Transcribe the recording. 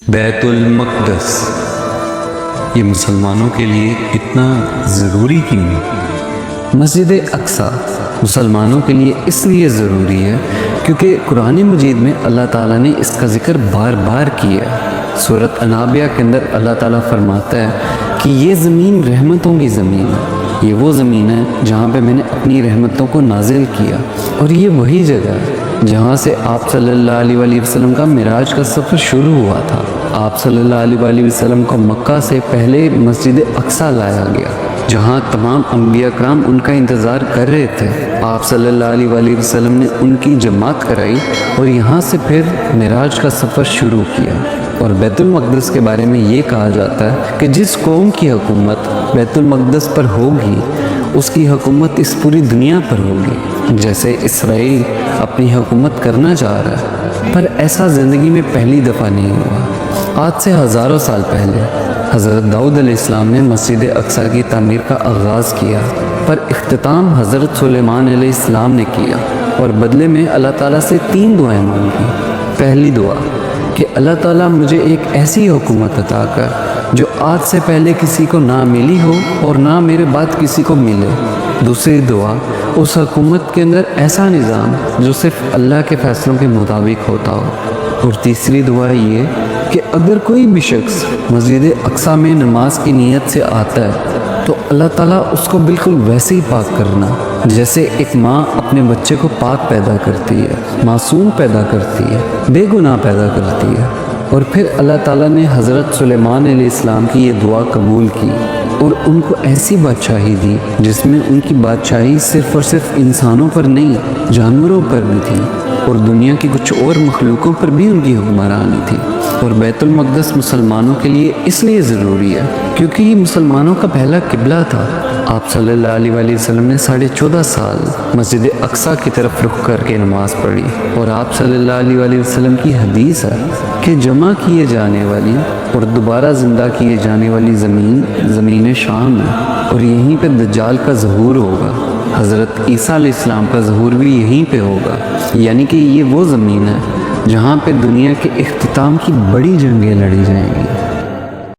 بیت المقدس یہ مسلمانوں کے لیے اتنا ضروری کیوں ہے؟ مسجد اقصیٰ مسلمانوں کے لیے اس لیے ضروری ہے کیونکہ قرآن مجید میں اللہ تعالیٰ نے اس کا ذکر بار بار کیا ہے۔ سورۃ انابیہ کے اندر اللہ تعالیٰ فرماتا ہے کہ یہ زمین رحمتوں کی زمین ہے، یہ وہ زمین ہے جہاں پہ میں نے اپنی رحمتوں کو نازل کیا، اور یہ وہی جگہ ہے جہاں سے آپ صلی اللہ علیہ وآلہ وسلم کا معراج کا سفر شروع ہوا تھا۔ آپ صلی اللہ علیہ وآلہ وسلم کو مکہ سے پہلے مسجد اقصیٰ لایا گیا، جہاں تمام انبیاء کرام ان کا انتظار کر رہے تھے۔ آپ صلی اللہ علیہ وآلہ وسلم نے ان کی جماعت کرائی اور یہاں سے پھر معراج کا سفر شروع کیا۔ اور بیت المقدس کے بارے میں یہ کہا جاتا ہے کہ جس قوم کی حکومت بیت المقدس پر ہوگی اس کی حکومت اس پوری دنیا پر ہوگی، جیسے اسرائیل اپنی حکومت کرنا چاہ رہا ہے۔ پر ایسا زندگی میں پہلی دفعہ نہیں ہوا۔ آج سے ہزاروں سال پہلے حضرت داؤد علیہ السلام نے مسجد اقصیٰ کی تعمیر کا آغاز کیا، پر اختتام حضرت سلیمان علیہ السلام نے کیا، اور بدلے میں اللہ تعالیٰ سے 3 دعائیں مانگی۔ پہلی دعا کہ اللہ تعالیٰ مجھے ایک ایسی حکومت عطا کر جو آج سے پہلے کسی کو نہ ملی ہو اور نہ میرے بعد کسی کو ملے۔ دوسری دعا اس حکومت کے اندر ایسا نظام جو صرف اللہ کے فیصلوں کے مطابق ہوتا ہو۔ اور تیسری دعا یہ کہ اگر کوئی بھی شخص مسجد اقصیٰ میں نماز کی نیت سے آتا ہے تو اللہ تعالیٰ اس کو بالکل ویسے ہی پاک کرنا جیسے ایک ماں اپنے بچے کو پاک پیدا کرتی ہے، معصوم پیدا کرتی ہے، بے گناہ پیدا کرتی ہے۔ اور پھر اللہ تعالیٰ نے حضرت سلیمان علیہ السلام کی یہ دعا قبول کی اور ان کو ایسی بادشاہی دی جس میں ان کی بادشاہی صرف اور صرف انسانوں پر نہیں، جانوروں پر بھی تھی، اور دنیا کی کچھ اور مخلوقوں پر بھی ان کی حکمرانی تھی۔ اور بیت المقدس مسلمانوں کے لیے اس لیے ضروری ہے کیونکہ یہ مسلمانوں کا پہلا قبلہ تھا۔ آپ صلی اللہ علیہ وآلہ وسلم نے 14.5 سال مسجد اقصیٰ کی طرف رخ کر کے نماز پڑھی، اور آپ صلی اللہ علیہ وآلہ وسلم کی حدیث ہے کہ جمع کیے جانے والی اور دوبارہ زندہ کیے جانے والی زمین شام ہے، اور یہیں پہ دجال کا ظہور ہوگا۔ حضرت عیسیٰ علیہ السلام کا ظہور بھی یہیں پہ ہوگا، یعنی کہ یہ وہ زمین ہے جہاں پہ دنیا کے اختتام کی بڑی جنگیں لڑی جائیں گی۔